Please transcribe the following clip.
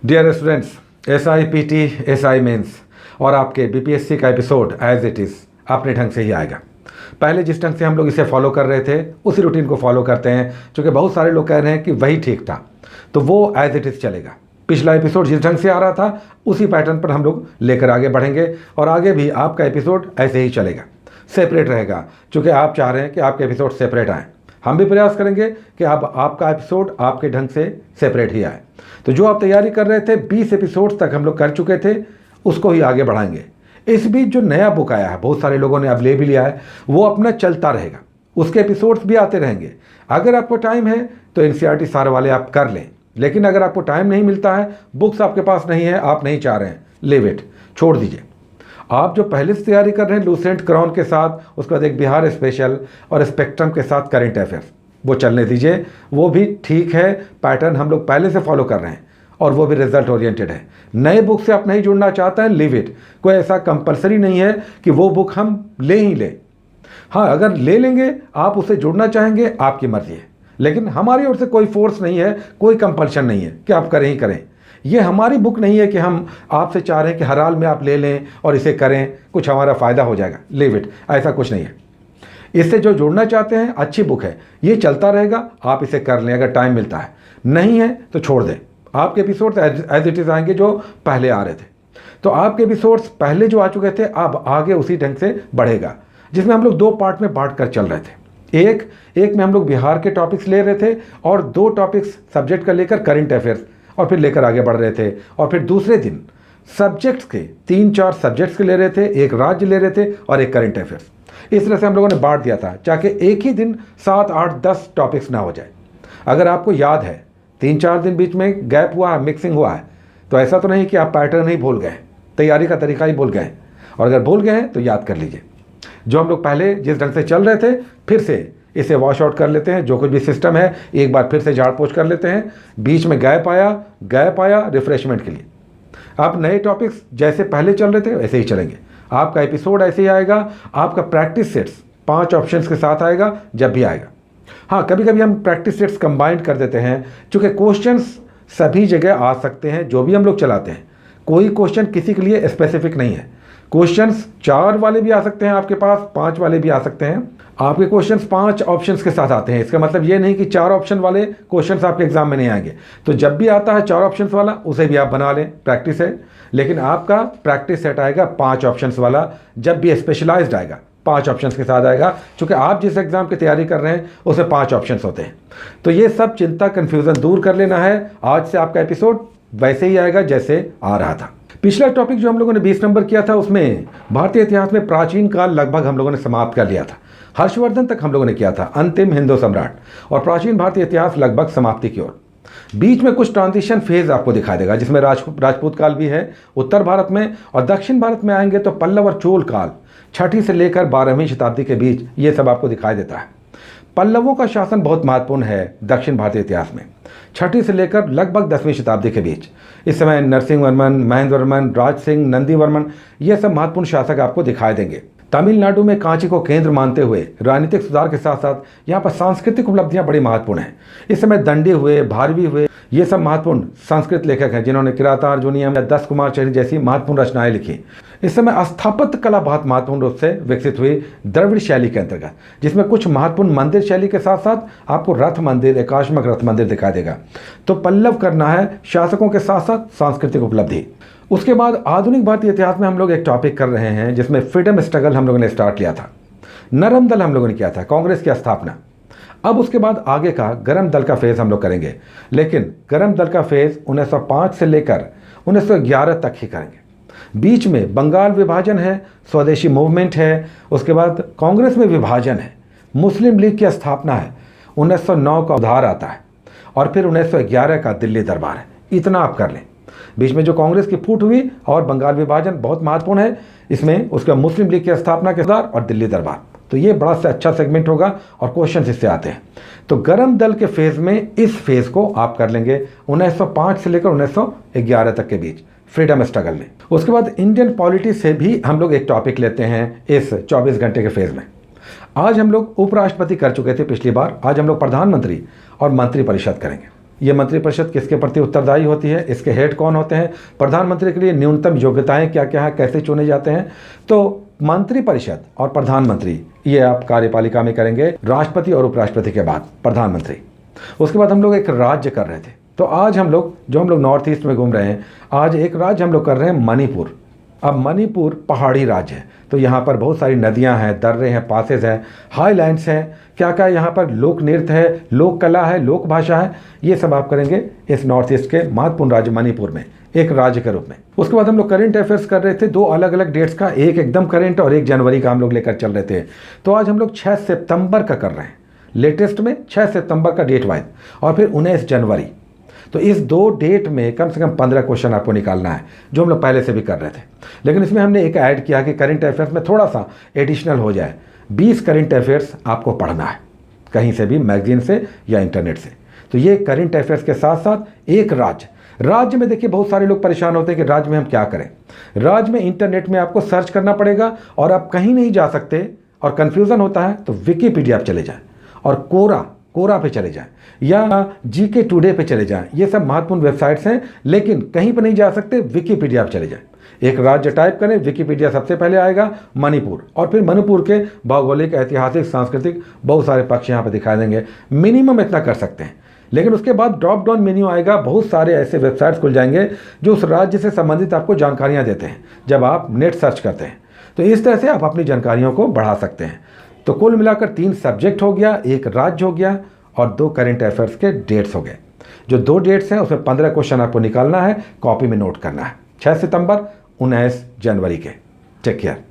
Dear students, SIPT, SI mains और आपके BPSC का एपिसोड एज इट इज़ अपने ढंग से ही आएगा। पहले जिस ढंग से हम लोग इसे फॉलो कर रहे थे उसी रूटीन को फॉलो करते हैं, क्योंकि बहुत सारे लोग कह रहे हैं कि वही ठीक था, तो वो एज इट इज़ चलेगा। पिछला एपिसोड जिस ढंग से आ रहा था उसी पैटर्न पर हम लोग लेकर आगे बढ़ेंगे और आगे भी आपका एपिसोड ऐसे ही चलेगा, सेपरेट रहेगा, क्योंकि आप चाह रहे हैं कि आपके एपिसोड सेपरेट आएँ। हम भी प्रयास करेंगे कि अब आपका एपिसोड आपके ढंग से सेपरेट ही आए। तो जो आप तैयारी कर रहे थे 20 एपिसोड्स तक हम लोग कर चुके थे, उसको ही आगे बढ़ाएंगे। इस बीच जो नया बुक आया है, बहुत सारे लोगों ने अब ले भी लिया है, वो अपना चलता रहेगा, उसके एपिसोड्स भी आते रहेंगे। अगर आपको टाइम है तो NCERT सार वाले आप कर लें, लेकिन अगर आपको टाइम नहीं मिलता है, बुक्स आपके पास नहीं है, आप नहीं चाह रहे हैं, लीव इट, छोड़ दीजिए। आप जो पहले से तैयारी कर रहे हैं लूसेंट क्राउन के साथ, उसके बाद एक बिहार स्पेशल और स्पेक्ट्रम के साथ करंट अफेयर्स, वो चलने दीजिए। वो भी ठीक है, पैटर्न हम लोग पहले से फॉलो कर रहे हैं और वो भी रिजल्ट ओरिएंटेड है। नए बुक से आप नहीं जुड़ना चाहते हैं, लीव इट। कोई ऐसा कंपलसरी नहीं है कि वो बुक हम ले ही लें। हाँ, अगर ले लेंगे, आप उससे जुड़ना चाहेंगे, आपकी मर्जी है, लेकिन हमारी ओर से कोई फोर्स नहीं है, कोई कंपल्शन नहीं है कि आप करें ही करें। ये हमारी बुक नहीं है कि हम आपसे चाह रहे हैं कि हर हाल में आप ले लें और इसे करें, कुछ हमारा फ़ायदा हो जाएगा, लीव इट। ऐसा कुछ नहीं है। इससे जो जुड़ना चाहते हैं, अच्छी बुक है, ये चलता रहेगा, आप इसे कर लें अगर टाइम मिलता है, नहीं है तो छोड़ दें। आपके एपिसोड्स एज इट इज़ आएंगे जो पहले आ रहे थे। तो आपके एपिसोड्स पहले जो आ चुके थे अब आगे उसी ढंग से बढ़ेगा, जिसमें हम लोग 2 पार्ट में बांट कर चल रहे थे। एक में हम लोग बिहार के टॉपिक्स ले रहे थे और 2 टॉपिक्स सब्जेक्ट का लेकर करंट अफेयर्स और फिर लेकर आगे बढ़ रहे थे। और फिर दूसरे दिन सब्जेक्ट्स के 3-4 सब्जेक्ट्स के ले रहे थे, एक राज्य ले रहे थे और एक करंट अफेयर्स। इस तरह से हम लोगों ने बांट दिया था, ताकि एक ही दिन 7, 8, 10 टॉपिक्स ना हो जाए। अगर आपको याद है 3-4 दिन बीच में गैप हुआ है, मिक्सिंग हुआ है, तो ऐसा तो नहीं कि आप पैटर्न ही भूल गए, तैयारी का तरीका ही भूल गए। और अगर भूल गए हैं तो याद कर लीजिए, जो हम लोग पहले जिस ढंग से चल रहे थे फिर से इसे वॉश आउट कर लेते हैं। जो कुछ भी सिस्टम है एक बार फिर से झाड़ पोछ कर लेते हैं। बीच में गैप आया रिफ्रेशमेंट के लिए। आप नए टॉपिक्स जैसे पहले चल रहे थे वैसे ही चलेंगे। आपका एपिसोड ऐसे ही आएगा। आपका प्रैक्टिस सेट्स 5 ऑप्शंस के साथ आएगा जब भी आएगा। हाँ, कभी कभी हम प्रैक्टिस सेट्स कंबाइंड कर देते हैं, चूँकि क्वेश्चंस सभी जगह आ सकते हैं जो भी हम लोग चलाते हैं। कोई क्वेश्चन किसी के लिए स्पेसिफिक नहीं है। क्वेश्चंस 4 वाले भी आ सकते हैं आपके पास, 5 वाले भी आ सकते हैं। आपके क्वेश्चंस 5 ऑप्शंस के साथ आते हैं, इसका मतलब ये नहीं कि 4 ऑप्शन वाले क्वेश्चंस आपके एग्जाम में नहीं आएंगे। तो जब भी आता है 4 ऑप्शंस वाला, उसे भी आप बना लें, प्रैक्टिस है। लेकिन आपका प्रैक्टिस सेट आएगा 5 ऑप्शंस वाला, जब भी स्पेशलाइज्ड आएगा 5 ऑप्शंस के साथ आएगा, क्योंकि आप जिस एग्जाम की तैयारी कर रहे हैं उसमें 5 ऑप्शंस होते हैं। तो ये सब चिंता, कन्फ्यूज़न दूर कर लेना है। आज से आपका एपिसोड वैसे ही आएगा जैसे आ रहा था। पिछला टॉपिक जो हम लोगों ने 20 नंबर किया था, उसमें भारतीय इतिहास में प्राचीन काल लगभग हम लोगों ने समाप्त कर लिया था। हर्षवर्धन तक हम लोगों ने किया था, अंतिम हिंदू सम्राट, और प्राचीन भारतीय इतिहास लगभग समाप्ति की ओर। बीच में कुछ ट्रांजिशन फेज आपको दिखाई देगा, जिसमें राजपूत काल भी है उत्तर भारत में, और दक्षिण भारत में आएंगे तो पल्लव और चोल काल 6वीं से लेकर 12वीं शताब्दी के बीच, ये सब आपको दिखाई देता है। पल्लवों का शासन बहुत महत्वपूर्ण है दक्षिण भारतीय इतिहास में, 6वीं से लेकर लगभग 10वीं शताब्दी के बीच। इस समय नरसिंह वर्मन, महेंद्र वर्मन, राज सिंह, नंदी वर्मन, ये सब महत्वपूर्ण शासक आपको दिखाई देंगे। तमिलनाडु में कांची को केंद्र मानते हुए राजनीतिक सुधार के साथ साथ यहाँ पर सांस्कृतिक उपलब्धियाँ बड़ी महत्वपूर्ण हैं। इस समय दंडी हुए, भारवी हुए, ये सब महत्वपूर्ण संस्कृत लेखक हैं जिन्होंने किरातार्जुनीयम या 10 कुमारचरी जैसी महत्वपूर्ण रचनाएं लिखी। इस समय स्थापत्य कला बहुत महत्वपूर्ण रूप से विकसित हुई द्रविड़ शैली के अंतर्गत, जिसमें कुछ महत्वपूर्ण मंदिर शैली के साथ साथ आपको रथ मंदिर, एकाश्मक रथ मंदिर दिखाई देगा। तो पल्लव करना है शासकों के साथ साथ सांस्कृतिक उपलब्धि। उसके बाद आधुनिक भारतीय इतिहास में हम लोग एक टॉपिक कर रहे हैं जिसमें फ्रीडम स्ट्रगल हम लोगों ने स्टार्ट लिया था, नरम दल हम लोगों ने किया था, कांग्रेस की स्थापना। अब उसके बाद आगे का गरम दल का फेज़ हम लोग करेंगे, लेकिन गरम दल का फेज़ 1905 से लेकर 1911 तक ही करेंगे। बीच में बंगाल विभाजन है, स्वदेशी मूवमेंट है, उसके बाद कांग्रेस में विभाजन है, मुस्लिम लीग की स्थापना है, 1909 का उधार आता है, और फिर 1911 का दिल्ली दरबार है। इतना आप कर लें। बीच में जो कांग्रेस की फूट हुई और बंगाल विभाजन बहुत महत्वपूर्ण है, इसमें उसके मुस्लिम लीग की स्थापना के उधार और दिल्ली दरबार। तो ये बड़ा से अच्छा सेगमेंट होगा और क्वेश्चन इससे आते हैं। तो गरम दल के फेज़ में इस फेज़ को आप कर लेंगे 1905 से लेकर 1911 तक के बीच, फ्रीडम स्ट्रगल में। उसके बाद इंडियन पॉलिटी से भी हम लोग एक टॉपिक लेते हैं इस 24 घंटे के फेज़ में। आज हम लोग उपराष्ट्रपति कर चुके थे पिछली बार, आज हम लोग प्रधानमंत्री और मंत्रिपरिषद करेंगे। ये मंत्रिपरिषद किसके प्रति उत्तरदायी होती है, इसके हेड कौन होते हैं, प्रधानमंत्री के लिए न्यूनतम योग्यताएं क्या क्या हैं, कैसे चुने जाते हैं। तो मंत्रिपरिषद और प्रधानमंत्री ये आप कार्यपालिका में करेंगे, राष्ट्रपति और उपराष्ट्रपति के बाद प्रधानमंत्री। उसके बाद हम लोग एक राज्य कर रहे थे, तो आज हम लोग नॉर्थ ईस्ट में घूम रहे हैं, आज एक राज्य हम लोग कर रहे हैं मणिपुर। अब मणिपुर पहाड़ी राज्य है, तो यहाँ पर बहुत सारी नदियाँ हैं, दर्रे हैं, पासेस हैं, हाईलैंड्स हैं, क्या क्या यहाँ पर लोक नृत्य है, लोक कला है, लोक भाषा है, ये सब आप करेंगे इस नॉर्थ ईस्ट के महत्वपूर्ण राज्य मणिपुर में एक राज्य के रूप में। उसके बाद हम लोग करंट अफेयर्स कर रहे थे, दो अलग अलग डेट्स का, एक एकदम करंट और एक जनवरी का हम लोग लेकर चल रहे थे। तो आज हम लोग 6 सितंबर का कर रहे हैं, लेटेस्ट में 6 सितंबर का डेट वाइज, और फिर 19 जनवरी। तो इस दो डेट में कम से कम 15 क्वेश्चन आपको निकालना है, जो हम लोग पहले से भी कर रहे थे, लेकिन इसमें हमने एक ऐड किया कि करंट अफेयर्स में थोड़ा सा एडिशनल हो जाए। 20 करंट अफेयर्स आपको पढ़ना है, कहीं से भी, मैगजीन से या इंटरनेट से। तो ये करंट अफेयर्स के साथ साथ एक राज्य में देखिए बहुत सारे लोग परेशान होते हैं कि राज्य में हम क्या करें। राज्य में इंटरनेट में आपको सर्च करना पड़ेगा, और आप कहीं नहीं जा सकते और कन्फ्यूज़न होता है तो विकिपीडिया पे चले जाएं, और कोरा पे चले जाएं, या जीके टुडे पे चले जाएं। ये सब महत्वपूर्ण वेबसाइट्स हैं, लेकिन कहीं पर नहीं जा सकते, विकिपीडिया पे चले जाएं। एक राज्य टाइप करें, विकिपीडिया सबसे पहले आएगा मणिपुर, और फिर मणिपुर के भौगोलिक, ऐतिहासिक, सांस्कृतिक बहुत सारे पक्ष यहाँ पर दिखाई देंगे। मिनिमम इतना कर सकते हैं, लेकिन उसके बाद ड्रॉप डाउन मेन्यू आएगा, बहुत सारे ऐसे वेबसाइट्स खुल जाएंगे जो उस राज्य से संबंधित आपको जानकारियाँ देते हैं जब आप नेट सर्च करते हैं। तो इस तरह से आप अपनी जानकारियों को बढ़ा सकते हैं। तो कुल मिलाकर 3 सब्जेक्ट हो गया, एक राज्य हो गया, और 2 करंट अफेयर्स के डेट्स हो गए। जो 2 डेट्स हैं उसमें 15 क्वेश्चन आपको निकालना है, कॉपी में नोट करना है। 6 सितंबर 19 जनवरी के। Take care.